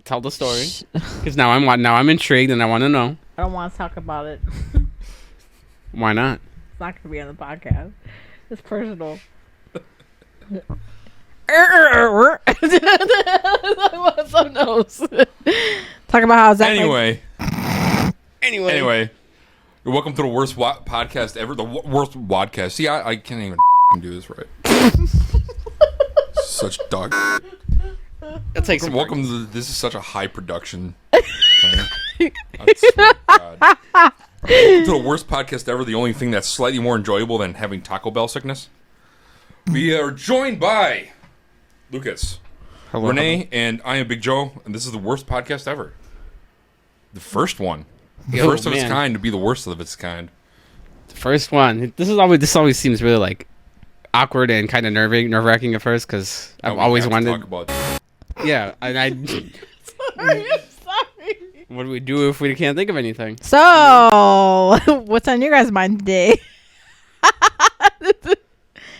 tell the story. Because now I'm intrigued and I want to know. I don't want to talk about it. Why not? It's not going to be on the podcast. It's personal. Some knows. Talk about how Zach. Anyway, welcome to the worst podcast ever. The worst wadcast. See, I can't even do this right. Such dog. Welcome to this is such a high production thing. I swear to God. Welcome to the worst podcast ever. The only thing that's slightly more enjoyable than having Taco Bell sickness. We are joined by Lucas, Renee, and I am Big Joe, and this is the worst podcast ever. The first one. The first of its kind to be the worst of its kind. The first one. This always seems really like awkward and kind of nerve-wracking at first because I've always wanted to talk about. Yeah, and I. Sorry. What do we do if we can't think of anything? So, what's on your guys' mind today?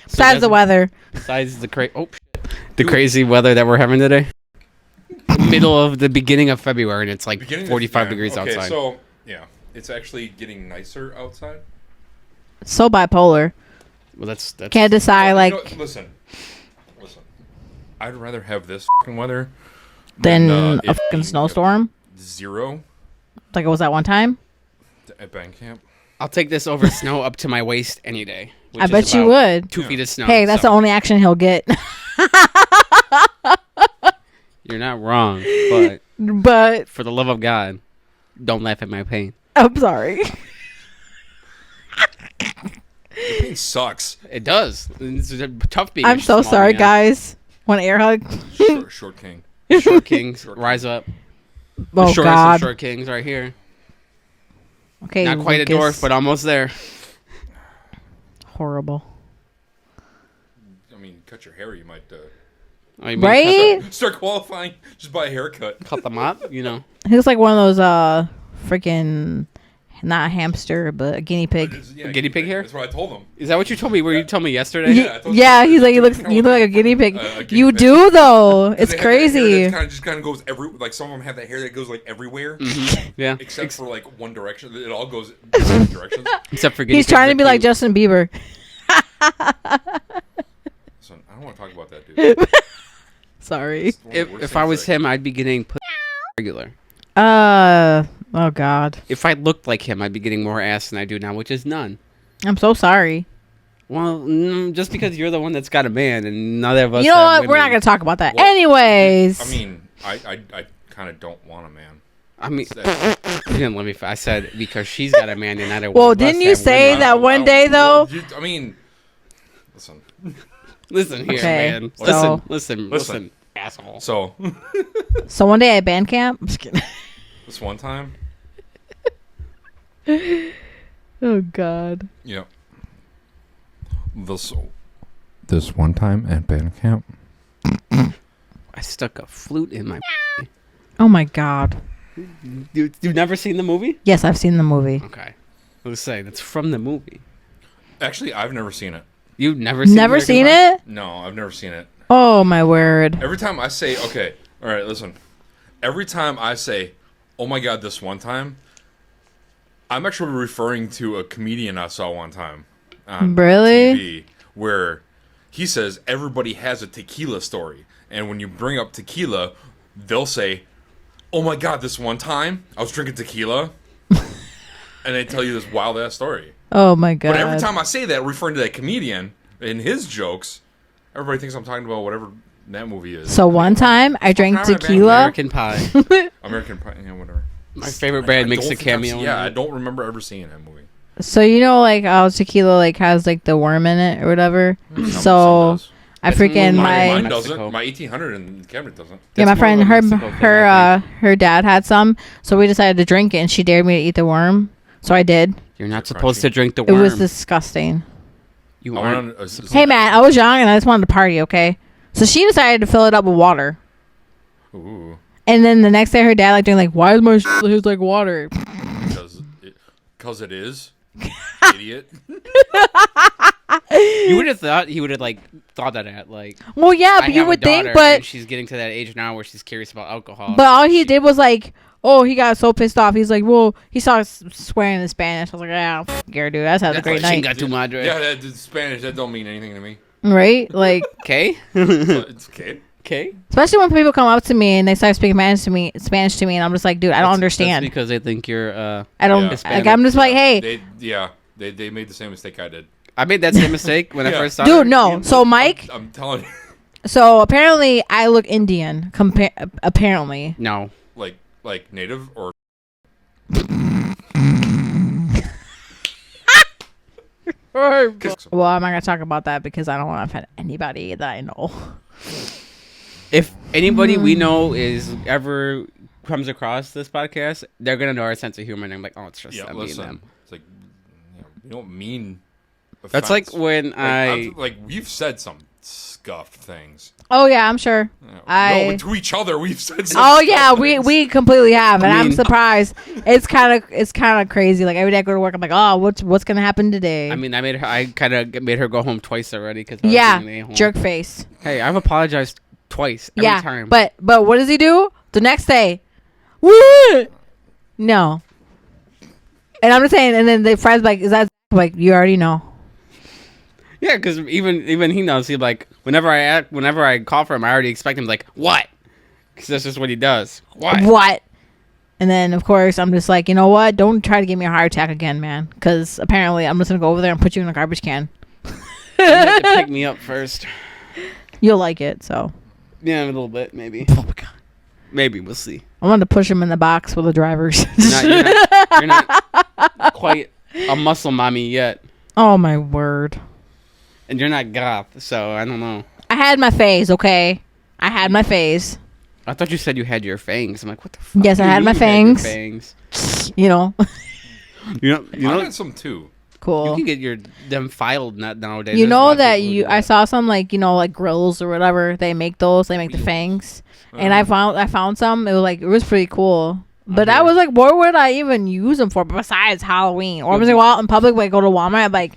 Besides the weather. Besides the crazy weather that we're having today. Middle of the beginning of February, and it's like 45 degrees outside. Okay, so yeah, it's actually getting nicer outside. So bipolar. Well, that's can't decide. Listen. I'd rather have this fucking weather than a fucking snowstorm. Zero. Like it was that one time at band camp. I'll take this over snow up to my waist any day. I bet you would. 2 feet of snow. Hey, that's the only action he'll get. You're not wrong, but for the love of God, don't laugh at my pain. I'm sorry. Your pain sucks. It does. It's tough being. I'm so sorry, guys. Want an air hug? Short king. Short kings, rise up. Oh, the shortest God. of short kings right here. Okay, not quite Lucas. a dwarf, but almost there. Horrible. I mean, cut your hair, you might. Right? Start qualifying just by a haircut. Cut them up, you know. He looks like one of those freaking not a hamster, but a guinea pig. Yeah, guinea pig hair? That's what I told him. Is that what you told me? You told me yesterday? Yeah, He's like you look like a guinea pig. You do though. It's crazy. It kind of goes like some of them have that hair that goes like everywhere. Mm-hmm. Yeah. Except for like one direction. It all goes different directions. Except for guinea He's pigs trying to be like Justin Bieber. Listen, I don't want to talk about that, dude. Sorry. If I was him, I'd be getting put regular. Oh God. If I looked like him, I'd be getting more ass than I do now, which is none. I'm so sorry. Well, just because you're the one that's got a man and none of us. You know what? We're not gonna talk about that. Well, anyways. I mean, I kind of don't want a man. I mean, you didn't let me. I said because she's got a man and I don't. Well, didn't you say that one day though? I mean, listen. Listen here, okay, man. So, Listen, asshole. So one day at band camp. I'm just kidding. This one time. Oh God. Yep. This one time at band camp. I stuck a flute in my. Oh my God. You've never seen the movie? Yes, I've seen the movie. Okay. I was saying it's from the movie. Actually, I've never seen it. You've never seen it? No, I've never seen it. Oh my word. Every time I say, okay, all right, listen. Every time I say, oh my God, this one time, I'm actually referring to a comedian I saw one time on really? TV where he says everybody has a tequila story. And when you bring up tequila, they'll say, oh my God, this one time I was drinking tequila. And they tell you this wild-ass story. Oh my God. But every time I say that, referring to that comedian in his jokes, everybody thinks I'm talking about whatever that movie is. So one time I drank tequila. American Pie. American Pie, yeah, whatever. My favorite band makes a cameo. Yeah, I don't remember ever seeing that movie. So you know, like how tequila like has like the worm in it or whatever. So I freaking mine doesn't. My 1800 in the cabinet doesn't. Yeah, my friend, her dad had some, so we decided to drink it, and she dared me to eat the worm, so I did. You're not supposed to drink the worm. It was disgusting. You aren't. Hey man, I was young and I just wanted to party. Okay, so she decided to fill it up with water. Ooh. And then the next day, her dad like, why is my shit like water? Because it is. Idiot. You would have thought he would have thought that at Well, yeah, I but you have a would think, daughter, but and she's getting to that age now where she's curious about alcohol. but all he did was like, oh, he got so pissed off. He's like, well, he saw us swearing in Spanish. I was like, yeah, Gary, dude, that's a great night. Chinga tu madre. Yeah, that's Spanish. That don't mean anything to me. Right? Like, Okay. It's okay. Okay. especially when people come up to me and they start speaking Spanish to me, and I'm just like, dude, I don't understand. That's because they think you're. I don't. Yeah. Like, I'm just like, hey, They made the same mistake I did. I made that same mistake when I first saw dude, her. no. So Mike, I'm telling you, so apparently I look Indian. Apparently, No. like native or. well, I'm not gonna talk about that because I don't want to offend anybody that I know. If anybody we know ever comes across this podcast, they're gonna know our sense of humor, and I'm like, oh, it's just them being them. It's like you don't mean. Offense. That's like when we've said some scuffed things. Oh yeah, I'm sure. No, to each other we've said. Some Oh yeah, things. we completely have, and I I'm mean- surprised. It's kind of crazy. Like every day I go to work, I'm like, oh, what's gonna happen today? I mean, I kind of made her go home twice already because jerk face. Hey, I've apologized twice every time. but what does he do the next day? What? No. And I'm just saying, and then the friends like, is that like you already know? Yeah, because even he knows. He like whenever I call for him, I already expect him like what? Because that's just what he does. What? And then of course I'm just like, you know what? Don't try to give me a heart attack again, man. Because apparently I'm just gonna go over there and put you in a garbage can. You have to pick me up first. You'll like it, so. Yeah, a little bit maybe. Oh my god. Maybe we'll see. I wanted to push him in the box with the drivers. You're not quite a muscle mommy yet, Oh my word. and you're not goth, so I don't know. I had my phase, okay? I had my phase. I thought you said you had your fangs. I'm like, what the fuck? Yes, do I you had mean my you had your fangs. fangs? You know? You I know, had some too. you Cool. can get them filed nowadays. You There's a know lot of that people who do I that. saw some like grills or whatever. They make those. They make the fangs, and I found some. It was pretty cool. But I was like, what would I even use them for besides Halloween? Or I was like, well, out in public, like go to Walmart, I'm like,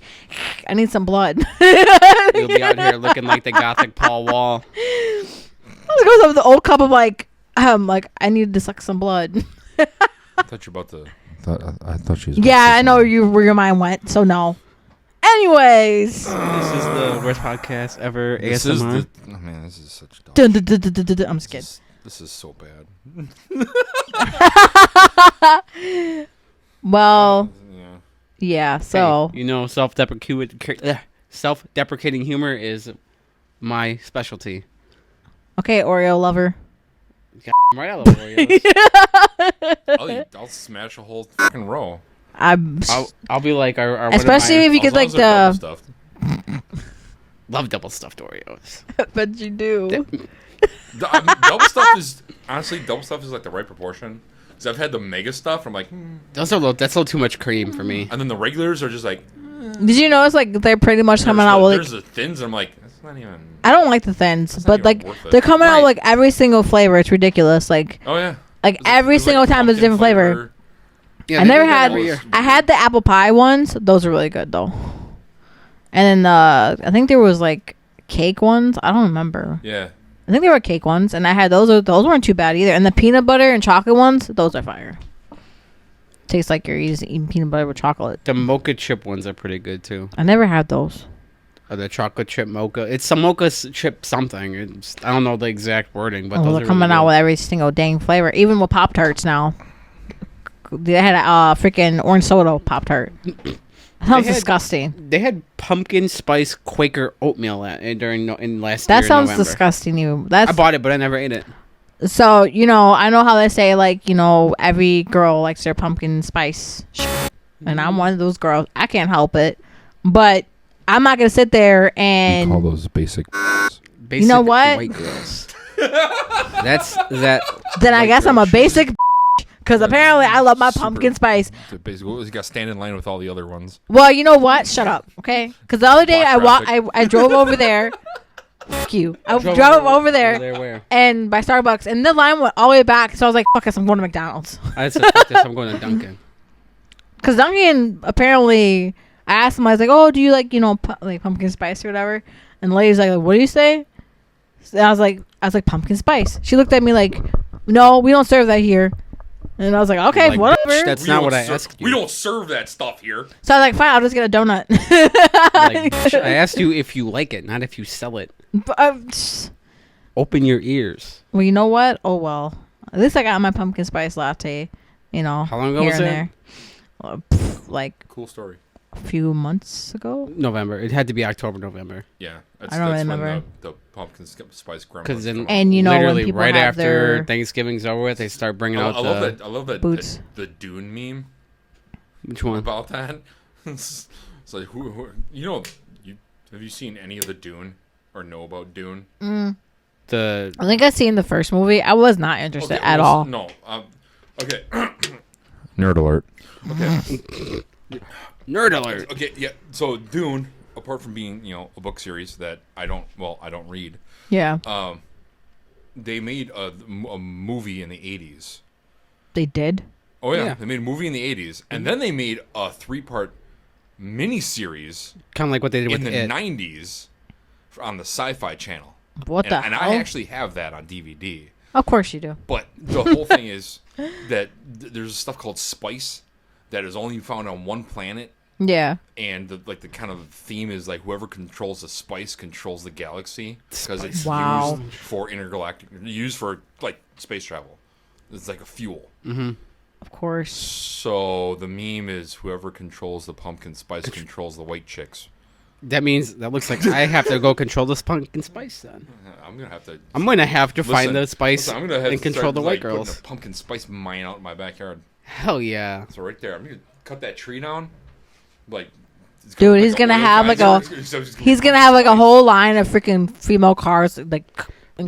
I need some blood. You'll be out here looking like the gothic Paul Wall. I was going with the old cup of like I needed to suck some blood. I thought you were about to. I thought she was. Yeah, I know where your mind went. So no. Anyways, This is the worst podcast ever. This ASMR. is the. Oh man, this is such. Dumb. dun, dun, dun, dun, dun, dun. I'm just kidding. This is so bad. Well, Yeah. yeah. So Hey, self-deprecating humor is my specialty. okay, Oreo lover. Right, I love Oreos. I'll smash a whole fucking row. I'll be like our Especially if you get like As long as the. they're double stuffed. love double stuffed Oreos. But you do. Double stuff is honestly like the right proportion. Because I've had the mega stuff. I'm like, That's a little too much cream for me. and then the regulars are just like. Did you notice like they're pretty much coming out with like, There's the thins. I'm like, that's not even. I don't like the thins, not but even like worth it. they're coming out Right. like every single flavor. It's ridiculous. Like Oh yeah. every There's, single time there's a different flavor. Yeah, I they never do that had. every year. I had the apple pie ones. Those are really good though. And then I think there was like cake ones. I don't remember. Yeah. I think they were cake ones, and I had those. Those weren't too bad either. And the peanut butter and chocolate ones, those are fire. Tastes like you're eating peanut butter with chocolate. The mocha chip ones are pretty good too. I never had those. The chocolate chip mocha. It's some mocha chip something. I don't know the exact wording, but those They're are coming really out good. with every single dang flavor, even with Pop Tarts now. They had a freaking orange soda Pop Tart. Sounds disgusting. They had pumpkin spice Quaker oatmeal in last That year sounds in November. disgusting. I bought it, but I never ate it. So I know how they say like every girl likes their pumpkin spice, and I'm one of those girls. I can't help it, but I'm not gonna sit there and Call those basic. Basic know what? White girls. That's that. then I white guess I'm girl a basic because apparently I love my Super- pumpkin spice. Basically, you got to stand in line with all the other ones. Well, you know what? Shut up, okay? Because the other day Block I drove over there. Fuck you. I drove over there Where? and by Starbucks, and the line went all the way back. So I was like, "Fuck this! I'm going to McDonald's." I said, fuck this. I'm going to Dunkin'. Because Dunkin' apparently I asked him, I was like, oh, do you like, like pumpkin spice or whatever? And the lady's like, what do you say? And I was like, pumpkin spice. She looked at me like, no, we don't serve that here. And I was like, okay, Like, whatever. bitch, that's not what I asked you. We don't serve that stuff here. So I was like, fine, I'll just get a donut. Like, bitch, I asked you if you like it, not if you sell it. But, Open your ears. well, you know what? Oh, well. At least I got my pumpkin spice latte, How long ago here was and it? there. Like Cool story. a few months ago. November. It had to be October, November. Yeah, I don't remember. when the pumpkin spice grandma. Because then, And when literally people right have after their Thanksgiving's over with, they start bringing out I love that boots. the Dune meme Which one? about that. It's like who have you seen any of the Dune or know about Dune? I think I seen the first movie. I was not interested at all. No. Okay. Nerd alert. Okay. Nerd alert. Okay. Yeah. So Dune, apart from being a book series that I don't read, Yeah, they made a movie in the 80s. they did. Oh yeah, Yeah. they made a movie in the 80s, and then they made a 3-part miniseries Kind of like what they did in with the it. 90s on the Sci-Fi Channel. What the And hell? I actually have that on DVD. Of course you do. But the whole thing is that there's stuff called spice that is only found on one planet, Yeah. and the kind of theme is like whoever controls the spice controls the galaxy because it's Wow. used for like space travel. It's like a fuel. Of course. So the meme is whoever controls the pumpkin spice controls the white chicks. That means that looks like I have to go control this pumpkin spice then. I'm gonna have to. I'm gonna have to find the spice I'm gonna have and to control start, the white putting girls. a pumpkin spice mine out in my backyard. Hell yeah. So right there, I'm gonna cut that tree down. Like, it's Dude, like he's a gonna oil have like a geyser. So it's he's gonna have like a whole line of freaking female cars and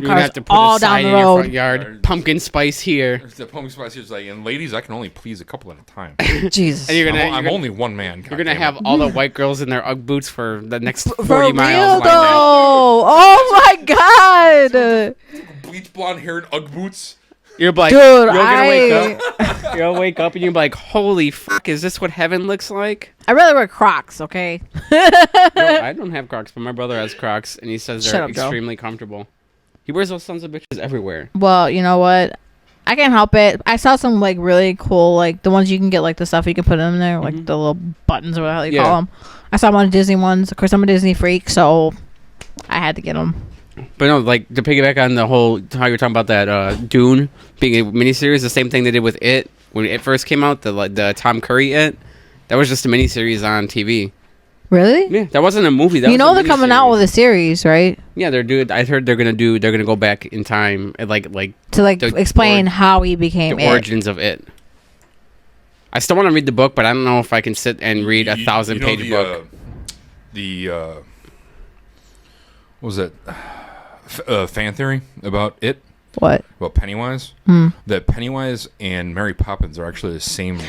You're gonna cars have to put all a down sign the in your front road. yard. Pumpkin spice here. The pumpkin spice is like, and ladies, I can only please a couple at a time. Jesus. And you're gonna, I'm only one man. you're gonna have all the white girls in their UGG boots for the next 40 For real miles. though. lined up. Oh my god. bleach blonde haired UGG boots. You're like, Dude, you're gonna wake up. You'll wake up and you're like, holy fuck, is this what heaven looks like? I'd rather wear Crocs, okay? No, I don't have Crocs, but my brother has Crocs, and he says Shut they're up, Joe. extremely comfortable. He wears those sons of bitches everywhere. Well, you know what? I can't help it. I saw some like really cool, like the ones you can get, like the stuff you can put in there, like the little buttons or whatever you call them. I saw one of Disney ones. Of course, I'm a Disney freak, so I had to get them. But no, like to piggyback on the whole how you're talking about that Dune being a miniseries, the same thing they did with It when It first came out. The Tom Curry It, that was just a miniseries on TV. Really? Yeah, that wasn't a movie. That You was know a they're coming out miniseries. with a series, right? Yeah, they're doing. I heard they're gonna go back in time, and like To like The explain how he became the it. origins of It. I still want to read the book, but I don't know if I can sit and read a 1,000-page book. What was it? Fan theory about It, What? about Pennywise. That Pennywise and Mary Poppins are actually the same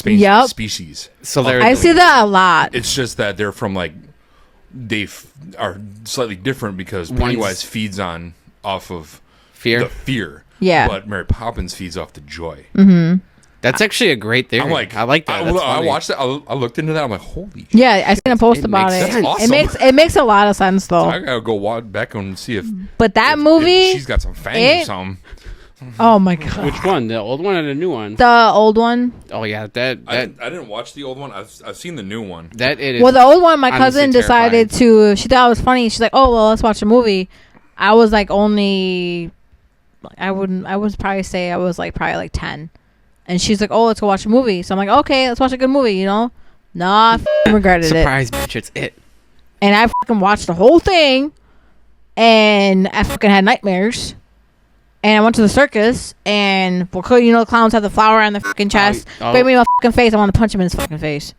Yep. species. So they're. I see that a lot. It's just that they're from are slightly different because One's- Pennywise feeds off of Fear. the fear. Yeah. But Mary Poppins feeds off the joy. That's actually a great theory. I'm like, I like that. I That's funny. watched it. I looked into that. I'm like, holy shit. Yeah, I seen a post It about makes it. sense. That's awesome. It makes a lot of sense though. I gotta go back and see if But that if movie, she's got some fangs or it- something. oh my god, Which one? The old one or the new one? the old one. Oh yeah, that I didn't watch the old one. I've seen the new one. that it is. Well, the old one, my honestly cousin decided to. She thought it was funny. She's like, "Oh well, let's watch a movie." I was like, only. I would probably say I was like probably like 10, and she's like, "Oh, let's go watch a movie." So I'm like, "Okay, let's watch a good movie." You know, nah, I f***ing regretted it. Surprise, bitch! It's It. And I fucking watched the whole thing, and I fucking had nightmares. And I went to the circus, and well, the clowns have the flower on their fucking chest. oh. Grab me in my fucking face. I want to punch him in his fucking face.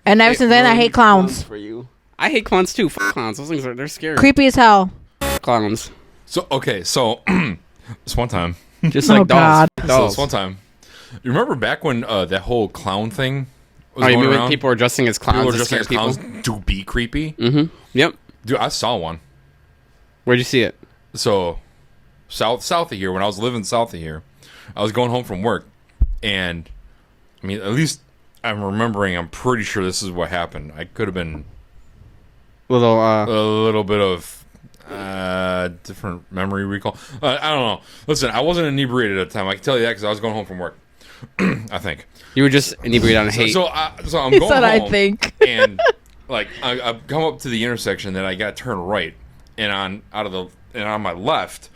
And ever since then, I hate clowns. For you. I hate clowns too. Fuck clowns. Those things they're scary. Creepy as hell. Clowns. So this one time. Just like Oh, dolls. God. So Dolls. this one time. You remember back when that whole clown thing was Oh, you going mean when around? people were dressing as clowns? People were to just scare like clowns to be creepy. Mm-hmm. Yep. Dude, I saw one. Where'd you see it? So south of here, when I was living south of here, I was going home from work, and I mean, at least I'm remembering. I'm pretty sure this is what happened. I could have been a Little little bit of different memory recall. I don't know. Listen, I wasn't inebriated at the time. I can tell you that because I was going home from work. I think you were just inebriated on hate. so I'm He going said, home. I think. And like I come up to the intersection, then I got to turn right, and on my left,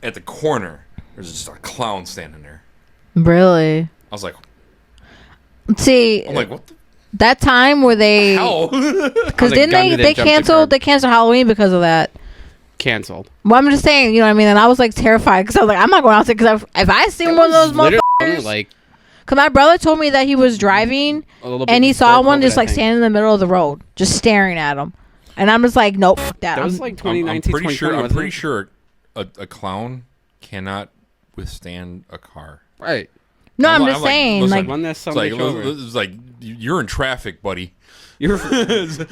at the corner, there's just a clown standing there. Really? I was like, See, I'm like, what the that time where they, hell? because The didn't gun they didn't jump the canceled curb. they canceled Halloween because of that. Canceled. Well, I'm just saying, you know what I mean? And I was like terrified because I was like, I'm not going out there because if I seen one of those Literally motherfuckers, like because my brother told me that he was driving a little bit and he saw before one COVID, just I like think. standing in the middle of the road, just staring at him, and I'm just like, nope, fuck that. That was I'm- like I'm 2019, pretty sure. 2020, I'm wasn't pretty it? sure a clown cannot withstand a car. Right. no, I'm I'm just like, saying, listen, like, One that It's some like, bitch over. it's like you're in traffic, buddy. You're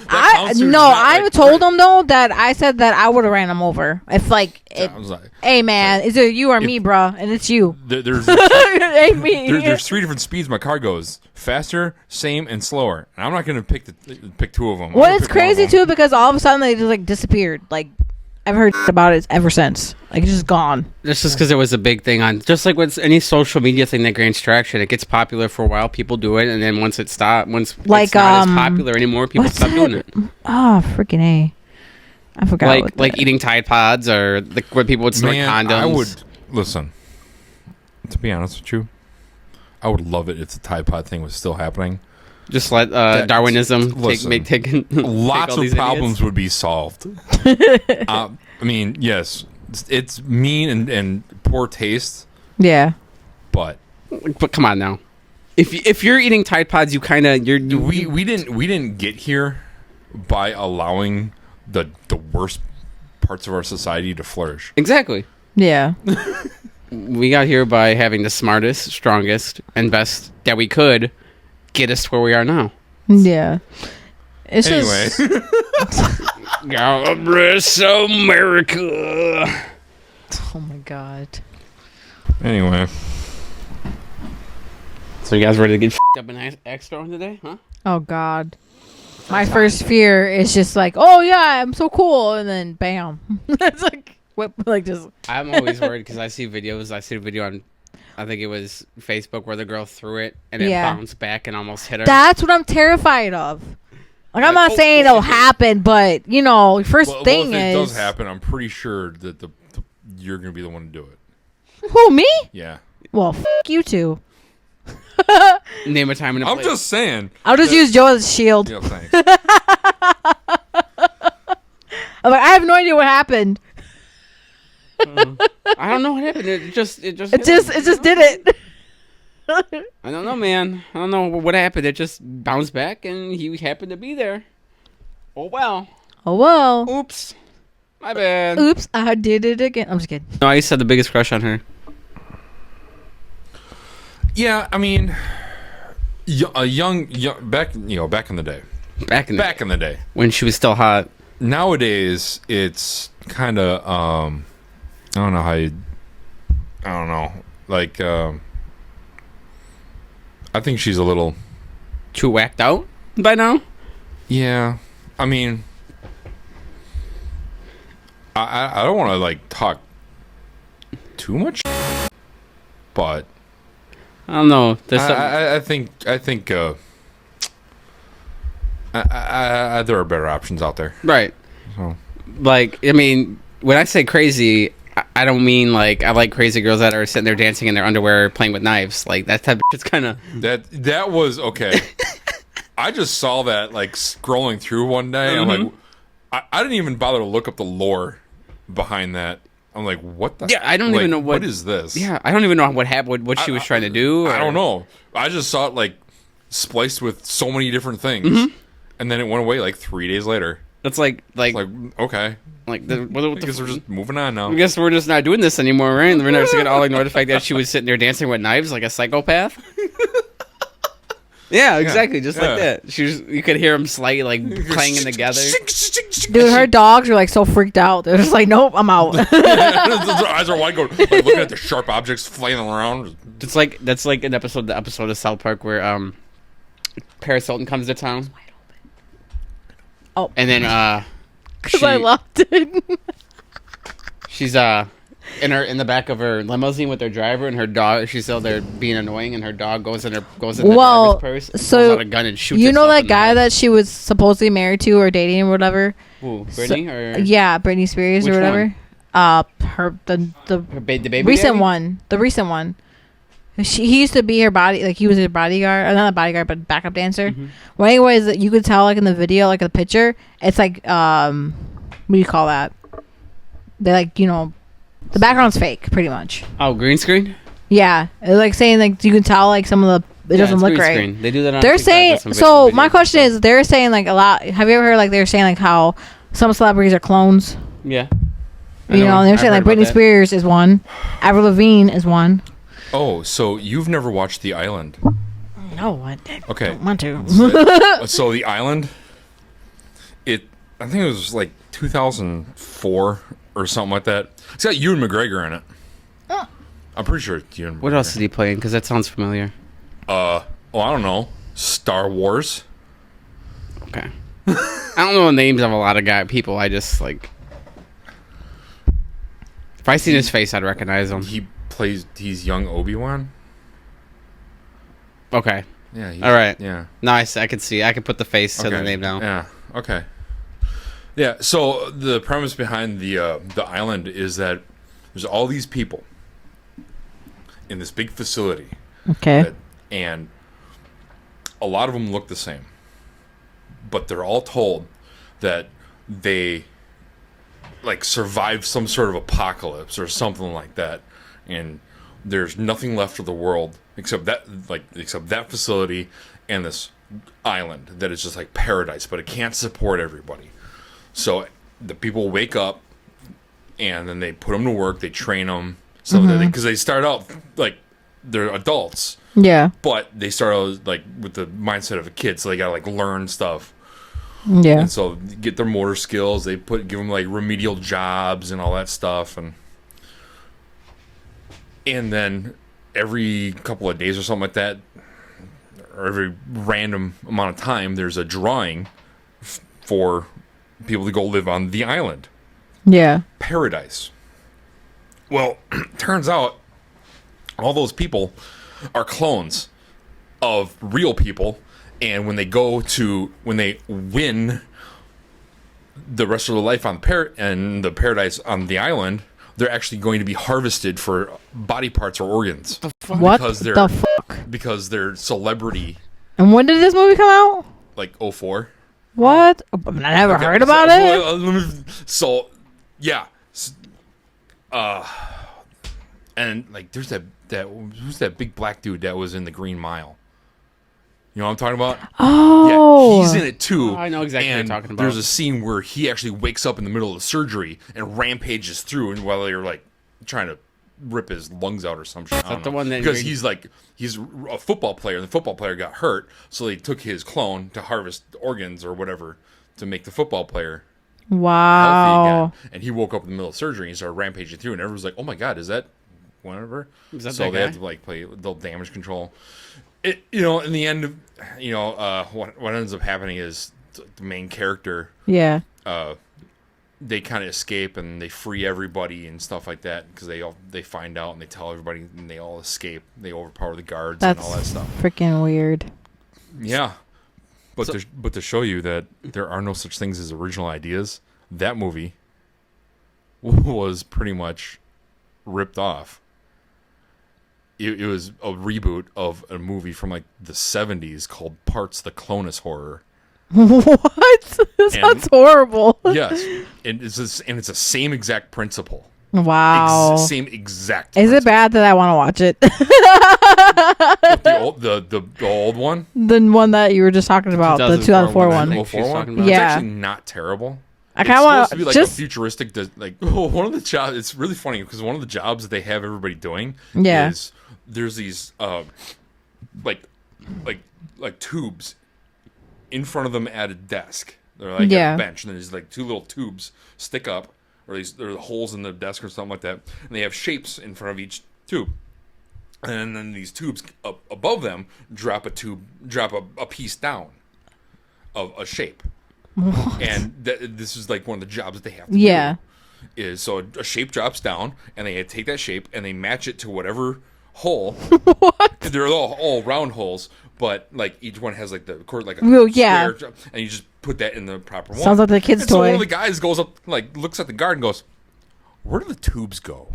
I told him though that I said that I would have ran him over if like, I was like, hey man, is it you or me, bruh? And it's you. there's Hey, me. there's three different speeds my car goes: faster, same, and slower. And I'm not gonna pick two of them. Well, it's crazy too because all of a sudden they just like disappeared. Like I've heard about it ever since. Like it's just gone. That's just because it was a big thing on, just like with any social media thing that gains traction, it gets popular for a while. People do it, and then once it's not Like, as popular anymore, people what's stop doing it. Oh, freaking A. I forgot. Like eating Tide Pods or where people would snort condoms. I would listen. To be honest with you, I would love it if the Tide Pod thing was still happening. just let Darwinism take Lots all of these problems idiots. would be solved. I mean, yes, it's mean and poor taste, Yeah. but But come on now, if you're eating Tide Pods, you kind of we didn't get here by allowing the worst parts of our society to flourish. exactly. Yeah. We got here by having the smartest, strongest, and best that we could get us to where we are now. Yeah. It's Anyway, just. God bless America. Oh my god. anyway, So you guys ready to get up in Axe throwing today, huh? Oh god. My first fear is just like, oh yeah, I'm so cool, and then bam. It's like whip, like just. I'm always worried because I see videos. I see a video on, I think it was Facebook, where the girl threw it and it Yeah. bounced back and almost hit her. That's what I'm terrified of. Like I'm Like, not saying it'll happen, but you know, first thing if it is does happen, I'm pretty sure that you're gonna be the one to do it. who me? Yeah, Well, you two. Name a time and a I'm place. just saying. I'll just use Joe as a shield. Yeah, thanks. I'm like, I have no idea what happened. I don't know what happened. It just It just did it. I don't know, man. I don't know what happened. It just bounced back and he happened to be there. Oh well. Oh well. Oops. My bad. Oops, I did it again. I'm just kidding. No, I used to have the biggest crush on her. Yeah, I mean, a young back in the day. Back in the day. when she was still hot. Nowadays, it's kind of I don't know how you. I don't know. Like, I think she's a little. Too whacked out by now. Yeah, I mean, I don't want to like talk too much, but I don't know. There's some, I think there are better options out there. right. So. Like, I mean, when I say crazy, I don't mean like I like crazy girls that are sitting there dancing in their underwear playing with knives. Like that type of shit's kind of That was okay. I just saw that like scrolling through one day. Mm-hmm. I'm like, I didn't even bother to look up the lore behind that. I'm like, what the? Yeah, I don't even know what is this. Yeah, I don't even know what happened, what she was trying to do. I don't know. I just saw it like spliced with so many different things, Mm-hmm. and then it went away like 3 days later. That's like Like, okay, what I guess we're just moving on now. I guess we're just not doing this anymore, right? We're never gonna all ignore the fact that she was sitting there dancing with knives like a psychopath. Yeah, exactly, just like that. You could hear them slightly like clanging together. Dude, her dogs are like so freaked out. They're just like, nope, I'm out. Their eyes are wide, going like, looking at the sharp objects flailing around. That's like the episode of South Park where Paris Hilton comes to town. Oh, and then because I loved it. She's in the back of her limousine with her driver and her dog. She's still there being annoying, and her dog goes in the driver's purse, so pulls out a gun and shoots. You know itself that guy that she was supposedly married to or dating or whatever. Who, Britney or yeah, Britney Spears. Which or whatever. One? The baby recent daddy? one. The recent one. He used to be her body, like he was her bodyguard, or not a bodyguard, but backup dancer. Mm-hmm. Well, anyways, you could tell like in the video, like the picture, it's like what do you call that? They like the background's fake, pretty much. Oh, green screen. Yeah, it's like saying like you can tell like some of the it doesn't look green right. Screen. They do that. On They're TikTok saying with some so. videos. My question is, they're saying like a lot. Have you ever heard like they're saying like how some celebrities are clones? Yeah. And they're saying like Britney Spears is one, Avril Lavigne is one. Oh, so you've never watched The Island? No, I Okay. don't want to. So The Island, I think it was like 2004 or something like that. It's got Ewan McGregor in it. I'm pretty sure it's Ewan McGregor. What else did he play in? Because that sounds familiar. I don't know. Star Wars. Okay. I don't know the names of a lot of people. I just like. If I seen his face, I'd recognize him. He's young Obi-Wan. Okay. Yeah. All right. Yeah. Nice. I can see. I can put the face to the name now. Yeah. Okay. Yeah. So the premise behind the island is that there's all these people in this big facility. Okay. And a lot of them look the same, but they're all told that they like survived some sort of apocalypse or something like that, and there's nothing left of the world except that facility and this island that is just like paradise, but it can't support everybody. So the people wake up and then they put them to work, they train them so that because they start out like they're adults. Yeah. But they start out like with the mindset of a kid, so they gotta like learn stuff. Yeah. And so get their motor skills. They give them like remedial jobs and all that stuff, and then every couple of days or something like that, or every random amount of time, there's a drawing for people to go live on the island. Yeah. Paradise. Well, turns out all those people are clones of real people, and when they win the rest of their life on the paradise on the island, they're actually going to be harvested for body parts or organs. What the fuck? Because they're celebrity. And when did this movie come out? Like 04. What? I never heard about it. So, yeah. And like, there's who's that big black dude that was in the Green Mile? You know what I'm talking about? Oh, yeah, he's in it too. Oh, I know exactly what you're talking about. There's a scene where he actually wakes up in the middle of the surgery and rampages through, and while they're like trying to rip his lungs out or some shit. I don't know. The one that because he's a football player, and the football player got hurt, so they took his clone to harvest organs or whatever to make the football player healthy again. And he woke up in the middle of surgery and started rampaging through, and everyone's like, "Oh my god, is that whatever?" So they have to like play the damage control. In the end, what ends up happening is the main character. Yeah. They kind of escape and they free everybody and stuff like that because they find out and they tell everybody and they all escape. They overpower the guards and all that stuff. Freaking weird. Yeah, but to show you that there are no such things as original ideas, that movie was pretty much ripped off. It was a reboot of a movie from like the 70s called Parts the Clonus Horror. What? This sounds horrible. Yes, and it's the same exact principle. Wow. Same exact. Is it bad that I want to watch it? the old one, the one that you were just talking about, the 2004 one. Yeah, it's actually not terrible. I kind of want to be like a futuristic. Like one of the jobs. It's really funny because one of the jobs that they have everybody doing is there's these like like tubes in front of them at a desk. They're like Yeah. at a bench, and there's like 2 little tubes stick up, or there are holes in the desk or something like that, and they have shapes in front of each tube. And then these tubes up above them drop a piece down of a shape. What? And this is like one of the jobs that they have to Yeah. do. Is so a shape drops down, and they take that shape and they match it to whatever hole. What? They're all round holes, but like each one has like like a Well, yeah. square, and you just put that in the proper one. Sounds like the kid's and so toy. one of the guys goes up, like looks at the guard and goes, "Where do the tubes go?"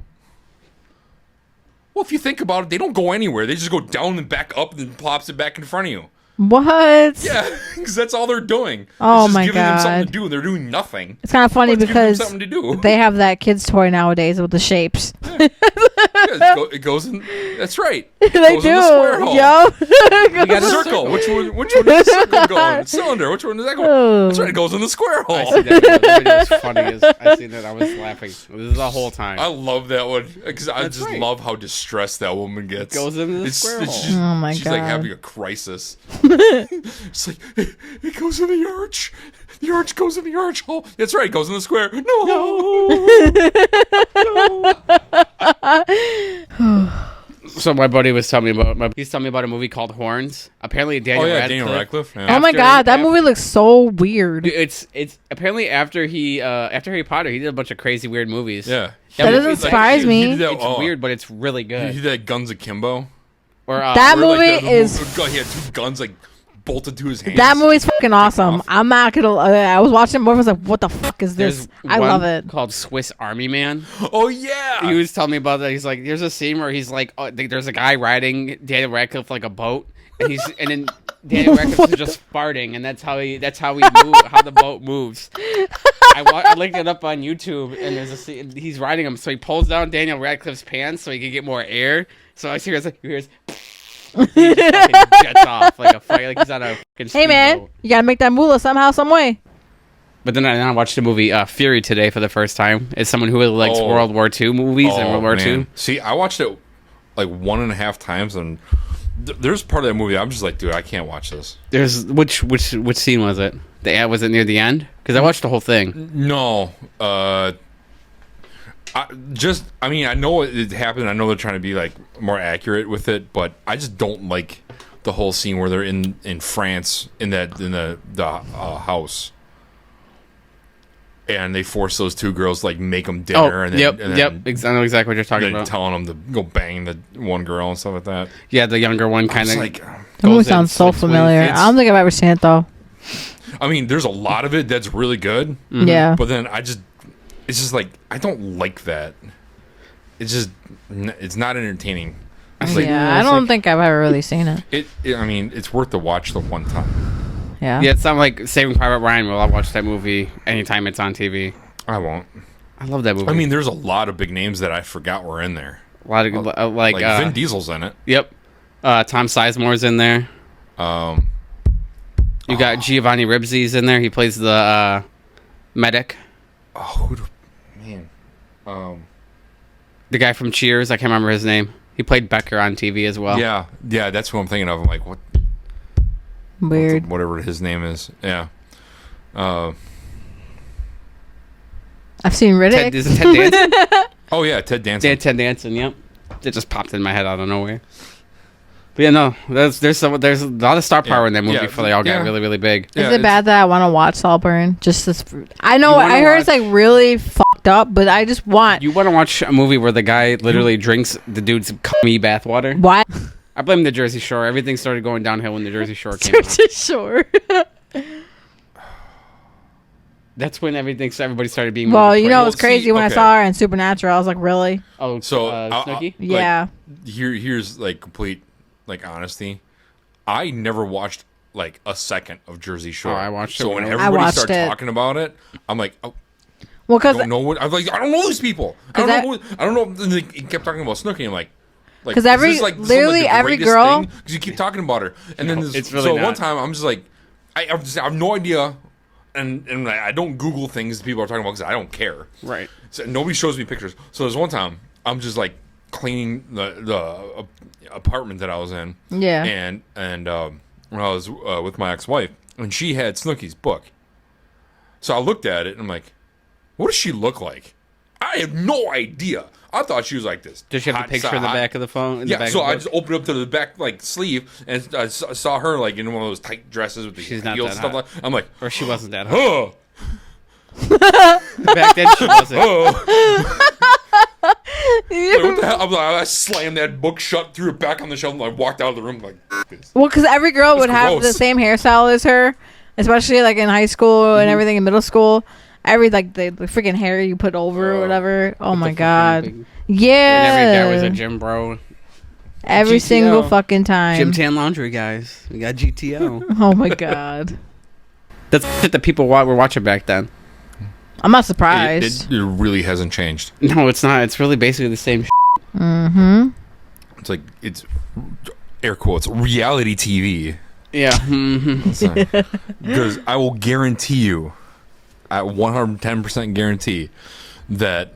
Well, if you think about it, they don't go anywhere. They just go down and back up, and then plops it back in front of you. What? Yeah, because that's all they're doing. Oh, it's just my giving them something to God. do, and they're doing nothing. It's kind of funny Let's give them because something to do. they have that kid's toy nowadays with the shapes. Yeah, it goes in. That's right. It They goes do. in the square hole. Yup. You got a circle. Which one does the circle go in? Cylinder. Which one does that go? Oh. That's right. It goes in the square hole. I see that. The video was funny. I seen that. I was laughing. This is the whole time. I love that one because I That's just right. love how distressed that woman gets. Goes into the square hole. just- Oh my she's like God. having a crisis. It's like it goes in the arch. The arch goes in the arch hole. That's right. It goes in the square. No. So my buddy was telling me about a movie called Horns. Apparently Daniel Radcliffe. Daniel Radcliffe. Yeah. Oh my God, that movie looks so weird. Dude, it's apparently after Harry Potter, he did a bunch of crazy weird movies. Yeah. That movie- doesn't surprise he me. did that- It's weird, but it's really He good. did that Guns Akimbo. Or That Where, like, movie is he had 2 guns like bolted to his hands. that movie's fucking awesome. I'm not gonna. I was watching it more. I was like, "What the fuck is this?" there's I one love it. called Swiss Army Man. Oh yeah. He was telling me about that. He's like, there's a scene where he's like, there's a guy riding Daniel Radcliffe like a boat, and then Daniel Radcliffe is just farting, and that's how he move, how the boat moves. I looked it up on YouTube, and there's a scene, he's riding him, so he pulls down Daniel Radcliffe's pants so he can get more air. So I see he hears. He just fucking jets off like he's on a fucking Hey man, speedboat. you gotta make that moolah somehow, some way. But then I watched the movie Fury today for the first time. As someone who really likes World War II movies and World War II. See, I watched it like 1.5 times, and there's part of that movie I'm just like, dude, I can't watch this. There's which scene was it? Was it near the end? Because I watched the whole thing. No, I know it happened. I know they're trying to be like more accurate with it, but I just don't like the whole scene where they're in France in the house, and they force those 2 girls like make them dinner. And then, yep. and then I know exactly what you're talking Then about. telling them to go bang the one girl and stuff like that. Yeah, the younger one kind It's of like, That movie sounds so familiar. I don't think I've ever seen it though. I mean, there's a lot of it that's really good, Mm-hmm. Yeah. but then it's just like I don't like that. It's not entertaining. It's like, Yeah, I don't think I've ever really seen it. I mean, it's worth the watch the one time. Yeah. Yeah, it's not like Saving Private Ryan. Well, I'll watch that movie anytime it's on TV. I won't. I love that movie. I mean, there's a lot of big names that I forgot were in there. a lot of like Vin Diesel's in it. Yep. Tom Sizemore's in there. You got Giovanni Ribisi's in there. He plays the medic. Oh, man. The guy from Cheers. I can't remember his name. He played Becker on TV as well. Yeah, that's who I'm thinking of. I'm like, what? Weird. Whatever his name is. Yeah. I've seen Riddick. Is it Ted Danson? Oh yeah, Ted Danson. Ted Danson. Yep. It just popped in my head out of nowhere. But yeah, no, there's a lot of star power in that movie before they all got really, really big. Yeah, Is it bad that I want to watch Saltburn? Just this. I know. You wanna I heard it's watch- like really fucked up, but I just want. You want to watch a movie where the guy literally drinks the dude's cummy bathwater? What? I blame the Jersey Shore. Everything started going downhill when the Jersey Shore came out. Sure. That's when everybody started being. Well, more you know, Well, it's crazy see, when I okay. saw her in Supernatural. I was like, really? Oh, So, Snooki? Yeah. Here's like complete like honesty. I never watched like a second of Jersey Shore. Oh, I watched it So when when I was- everybody watched started it. talking about it, I'm like, oh, Well, I because don't know what. I'm like, I don't know these people. I 'Cause don't know. And they kept talking about Snooki. I'm like. 'Cause literally every girl- because you keep talking about her, and then this, it's really so not. one time I'm just like, I have no idea, and I don't Google things that people are talking about because I don't care. Right. So nobody shows me pictures. So there's one time I'm just like cleaning the apartment that I was in. Yeah. And when I was with my ex-wife, and she had Snooki's book. So I looked at it and I'm like, what does she look like? I have no idea. I thought she was like this. Does she have the picture in the back of the phone? Yeah, so I just opened up to the back like sleeve and I saw her like in one of those tight dresses with the She's not heels that and stuff hot. like. I'm like, Or she wasn't that hot. oh, Back then she wasn't. oh. Like, what the hell? I'm like, I slammed that book shut, threw it back on the shelf, and I walked out of the room like this. Well, because every girl would have gross. the same hairstyle as her, especially like in high school and everything in middle school. Every like the freaking hair you put over or whatever. Oh my god. Every Yeah. guy was a gym bro. Every GTO. single fucking time. Gym tan laundry guys. We got GTO. Oh my god. That's shit that people were watching back then. I'm not surprised. It really hasn't changed. No, it's not. It's really basically the same. Mm-hmm. It's like it's air quotes reality TV. Yeah. Because I will guarantee you, I 110% guarantee that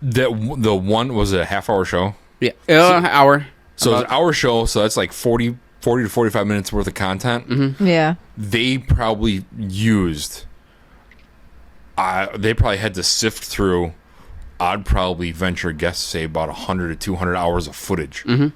the one was a half-hour show. Yeah. Hour. So it's an hour show. So that's like 40 to 45 minutes worth of content. Mm-hmm. Yeah. They probably used. They probably had to sift through. I'd probably venture a guess to say about 100 to 200 hours of footage. Mm-hmm.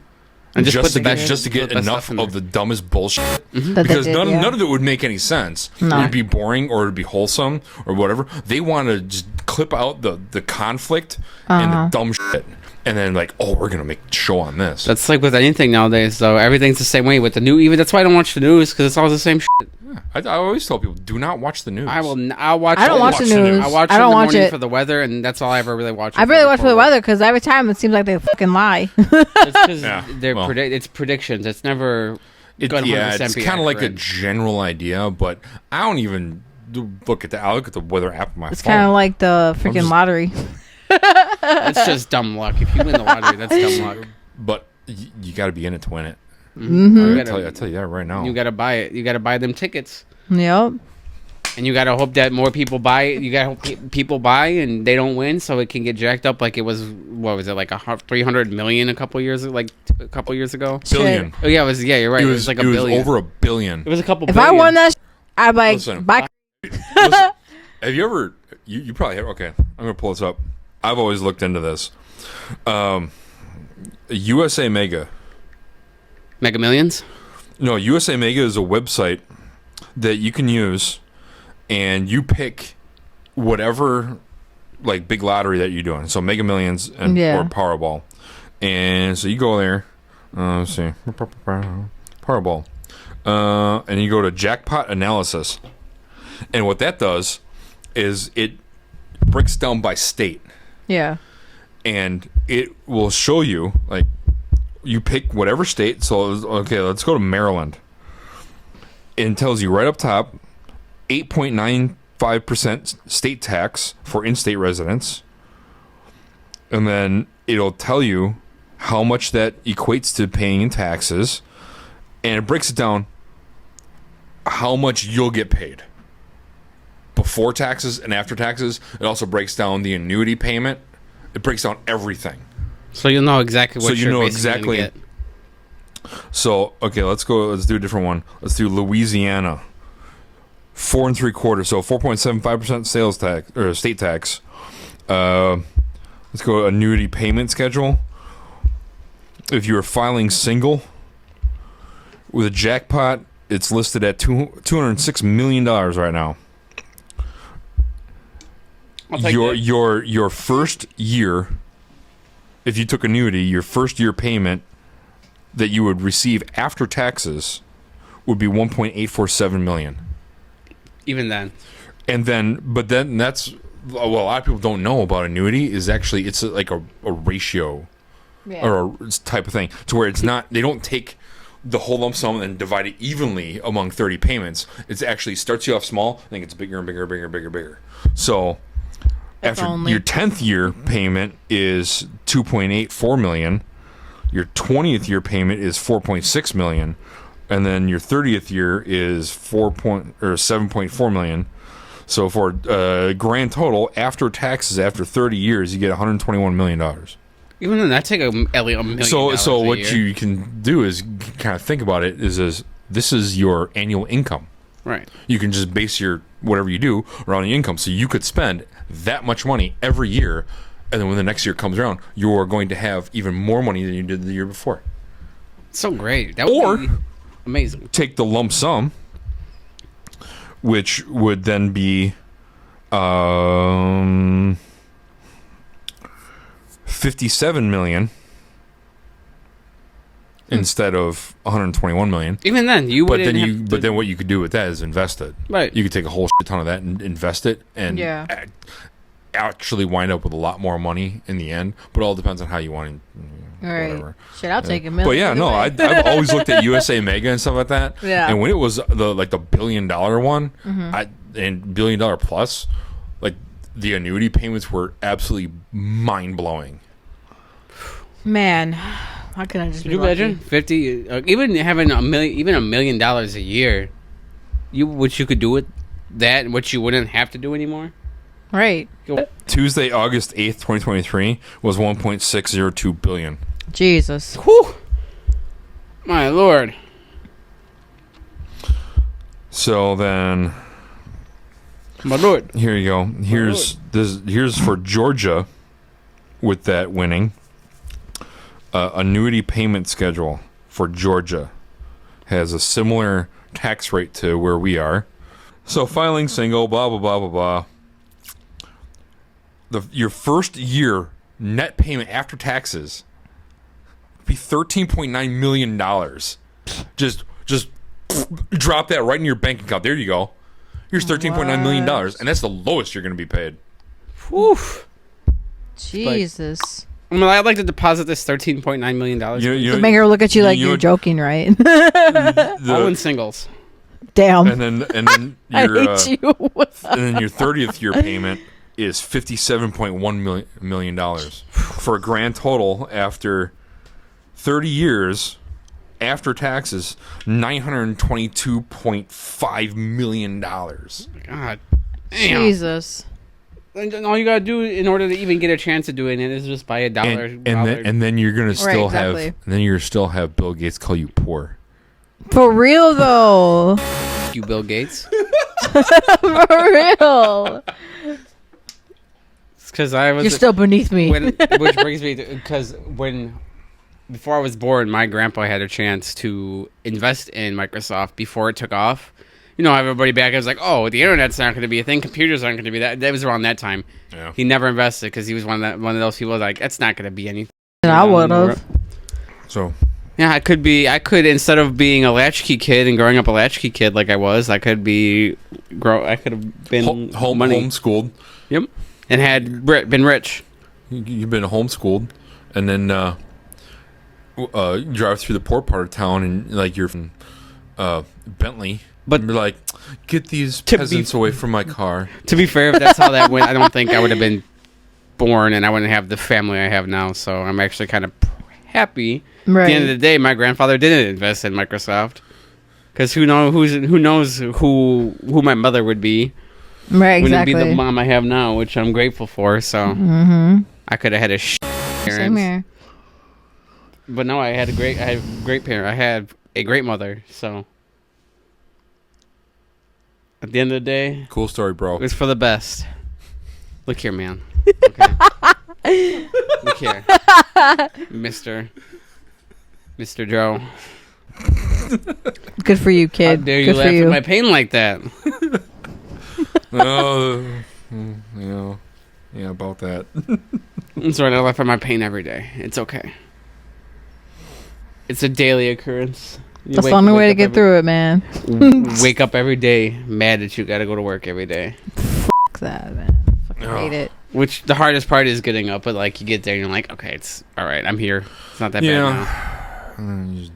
And Just to get put the best enough stuff in there. of the dumbest bullshit. That they Because did, none yeah. of it would make any sense. No. It'd be boring or it'd be wholesome or whatever. They want to just clip out the conflict and the dumb shit. And then like, oh, we're going to make a show on this. That's like with anything nowadays, though. Everything's the same way with the news. Even that's why I don't watch the news, because it's all the same shit. I always tell people, do not watch the news. I'll watch. I don't watch the news. I watch I it in don't the watch morning it. for the weather, and that's all I ever really watch. I really watch for the weather because every time it seems like they fucking lie. It's because Yeah, they're well. it's predictions. It's never. gonna Yeah, 100% it's be kind of like a accurate. general idea, but I don't even look at that. I look at the weather app on my It's phone. kind of like the freaking just- lottery. That's just dumb luck. If you win the lottery, that's dumb luck. But you got to be in it to win it. Mm-hmm. I tell you that right now. You gotta buy it. You gotta buy them tickets, Yep. and you gotta hope that more people buy it. You gotta hope people buy and they don't win, so it can get jacked up like it was. What was it like 300 million a couple years ago? Billion. Oh yeah, it was. Yeah, you're right. It was like a billion. over $1 billion. It was a couple. If billion. I won that, I'd like Listen, buy. Listen, have you ever? You probably have. Okay, I'm gonna pull this up. I've always looked into this. USA Mega. Mega Millions. No, USA Mega is a website that you can use, and you pick whatever like big lottery that you're doing. So Mega Millions and Yeah. or Powerball, and so you go there. Let's see, Powerball, and you go to Jackpot Analysis, and what that does is it breaks down by state, Yeah. and it will show you like. You pick whatever state. So, okay, let's go to Maryland. It tells you right up top, 8.95% state tax for in-state residents. And then it'll tell you how much that equates to paying in taxes. And it breaks it down how much you'll get paid before taxes and after taxes. It also breaks down the annuity payment. It breaks down everything. So you'll know exactly what So you you're know basically exactly- gonna get. So okay, let's go. Let's do a different one. Let's do Louisiana. 4 3/4. So 4.75% sales tax or state tax. Let's go annuity payment schedule. If you are filing single with a jackpot, it's listed at $206 million right now. I'll take Your first year, if you took annuity, your first year payment that you would receive after taxes would be 1.847 million. Even then. And then, but then that's what a lot of people don't know about annuity is actually it's like a ratio or a type of thing to where it's not, they don't take the whole lump sum and divide it evenly among 30 payments. It actually starts you off small, I think it's bigger and bigger, bigger, bigger, bigger. So If after only. your 10th year payment is 2.84 million, your 20th year payment is 4.6 million, and then your 30th year is 7.4 million. So for grand total after taxes after 30 years, you get $121 million. Even then, that's like at least $1 million. So a what year. you can do is kind of think about it is this is your annual income. Right. You can just base your whatever you do around the income. So you could spend that much money every year, and then when the next year comes around, you're going to have even more money than you did the year before. So great. That would be amazing. Take the lump sum, which would then be 57 million instead of 121 million. Even then, you But wouldn't. then what you could do with that is invest it. Right. You could take a whole shit ton of that and invest it, and actually wind up with a lot more money in the end. But it all depends on how you want to. Whatever. Shit, I'll take $1 million. But yeah, no, I've always looked at USA Mega and stuff like that. Yeah. And when it was the $1 billion one, Mm-hmm. and $1 billion plus, like the annuity payments were absolutely mind blowing. Man, how can I just Could be you lucky? imagine 50? Even having $1 million a year, what you could do with that, what you wouldn't have to do anymore. Right. Tuesday, August 8th, 2023 was 1.602 billion. Jesus. Whew. My lord. So then, My lord. here you go. Here's for Georgia with that winning. Annuity payment schedule for Georgia has a similar tax rate to where we are. So filing single, blah blah blah blah blah. Your first year net payment after taxes would be $13.9 million. Just drop that right in your bank account. There you go. Here's $13.9 million, and that's the lowest you're going to be paid. Whew. Jesus. I mean, I'd like to deposit this $13.9 million. To make her look at you like you're joking, right? All in singles. Damn. And then I your hate you. and then your 30th year payment is $57.1 million for a grand total after 30 years after taxes $922.5 million. God damn. Jesus. And all you gotta do in order to even get a chance of doing it is just buy a dollar. And then you're gonna still exactly. have and then you're still have Bill Gates call you poor. For real, though. You, Bill Gates. For real. Because I was. You're still beneath me. Which brings me to because before I was born, my grandpa had a chance to invest in Microsoft before it took off. You know, everybody back was like, "Oh, the internet's not going to be a thing. Computers aren't going to be that." That was around that time. Yeah. He never invested because he was one of those people like, "That's not going to be anything." I would have. So yeah, I could instead of being a latchkey kid and growing up a latchkey kid like I was, I could have been homeschooled. Yep, and had been rich. You've been homeschooled, and then drive through the poor part of town, and like you're from Bentley. But you're like, get these peasants away from my car. To be fair, if that's how that went, I don't think I would have been born, and I wouldn't have the family I have now. So I'm actually kind of happy. Right. At the end of the day, my grandfather didn't invest in Microsoft because who knows who my mother would be. Right, exactly. Wouldn't be the mom I have now, which I'm grateful for. So I could have had parents. Same here. But no, I had a great parent. I had a great mother. So at the end of the day, Cool story, bro. it was for the best. Look here, man. Okay. Look here, Mister Joe. Good for you, How kid. dare you Good laugh for you. at my pain like that? Yeah, about that. I'm sorry, I laugh at my pain every day. It's okay. It's a daily occurrence. That's the only way to get through it, man. Wake up every day mad that you got to go to work every day. Fuck that, man. Fucking hate it. Which the hardest part is getting up, but like you get there and you're like, okay, it's all right. I'm here. It's not that bad now.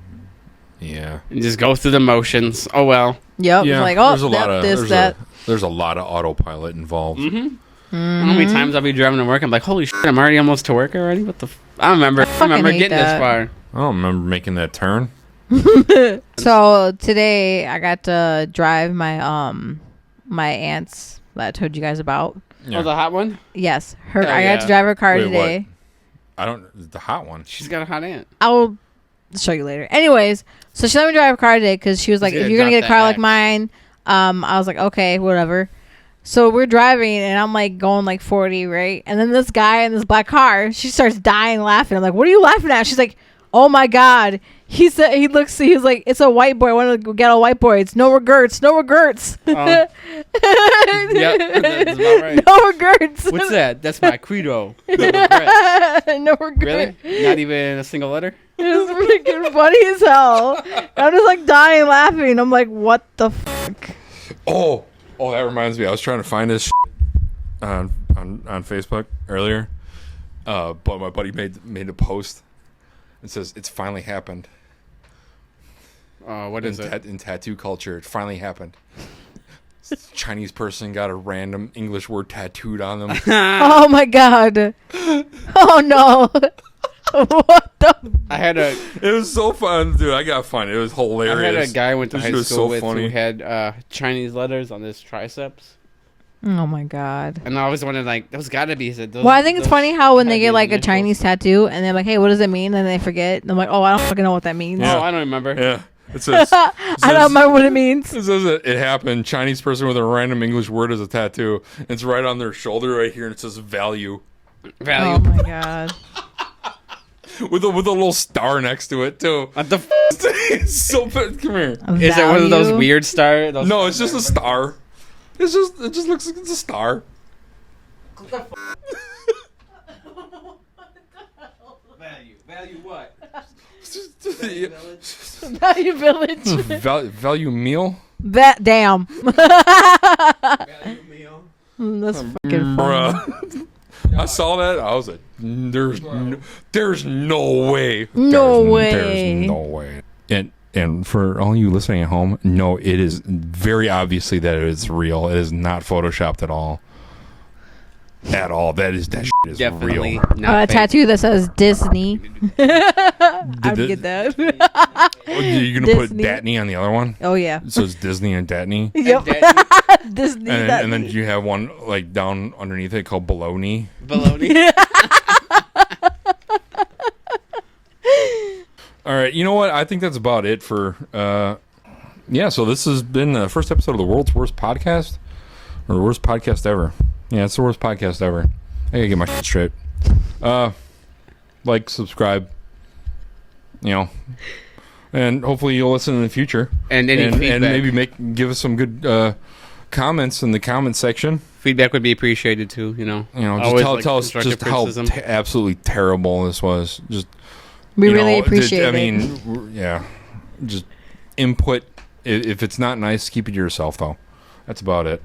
Yeah. And just go through the motions. Oh well. Yep. Yeah. Like, oh, that. There's a lot of autopilot involved. Mm-hmm. How many times I'll be driving to work? I'm like, holy shit, I'm already almost to work already. What the? I remember getting this far. I don't remember making that turn. So today I got to drive my my aunt's that I told you guys about. Yeah. Oh, the hot one. Yes, her. Hell I yeah. got to drive her car Wait, today. I don't. The hot one. She's got a hot aunt. I'll show you later. Anyways, so she let me drive a car today because she was like, Yeah, if you're gonna drop get a car that like axe. mine, I was like, okay, whatever. So we're driving and I'm like going like 40, right? And then this guy in this black car, she starts dying laughing. I'm like, what are you laughing at? She's like, oh my God. He said, he's like, it's a white boy. I want to get a white boy. It's no regrets, no regrets. Yep, that's about right. No regrets. What's that? That's my credo. No regrets. No regrets. Really? Not even a single letter? It was freaking funny as hell. I'm just like dying laughing. I'm like, what the fuck? Oh, that reminds me. I was trying to find this on Facebook earlier, but my buddy made a post. It says it's finally happened. What is it? In tattoo culture, it finally happened. Chinese person got a random English word tattooed on them. Oh my God. Oh no. What the? It was so fun, dude. I got fun. It was hilarious. I had a guy I went to This high shit was school so with funny. who had Chinese letters on his triceps. Oh my God. And I always wondered, like, those gotta be. Well, I think it's funny how when they get like a initials. Chinese tattoo and they're like, hey, what does it mean? And they forget. And I'm like, oh, I don't fucking know what that means. Yeah. Oh, I don't remember. Yeah. It says, I don't remember what it means. It says it happened. Chinese person with a random English word as a tattoo. It's right on their shoulder right here, and it says value Value. Oh my God. with a little star next to it too. What the f- It's so bad. Come here. Is it one of those Value? weird stars? No, it's just a star. It just looks like it's a star. Value what? Value Village. Value meal. That damn. Value meal. That's fucking funny. Bruh. I saw that. I was like, there's no way. No way. There's no way. And for all you listening at home, no, it is very obviously that it is real. It is not photoshopped at all. At all. That shit is Definitely real. not A fake. tattoo that says Disney. I'd Did get that. Oh, you're gonna put Disney. Datney on the other one? Oh yeah. So it's Disney and Datney. Yep. That Disney. And then you have one like down underneath it called Baloney. baloney. All right, you know what? I think that's about it for. Yeah, so this has been the first episode of the world's worst podcast, or the worst podcast ever. Yeah, it's the worst podcast ever. I gotta get my shit straight. Like, subscribe, you know, and hopefully you'll listen in the future. And any feedback. and maybe give us some good comments in the comment section. Feedback would be appreciated too. You know. You know, Always just like tell us constructive just how criticism. absolutely terrible this was. Just we you really know, appreciate I it. mean, yeah, just input. If it's not nice, keep it to yourself, though. That's about it.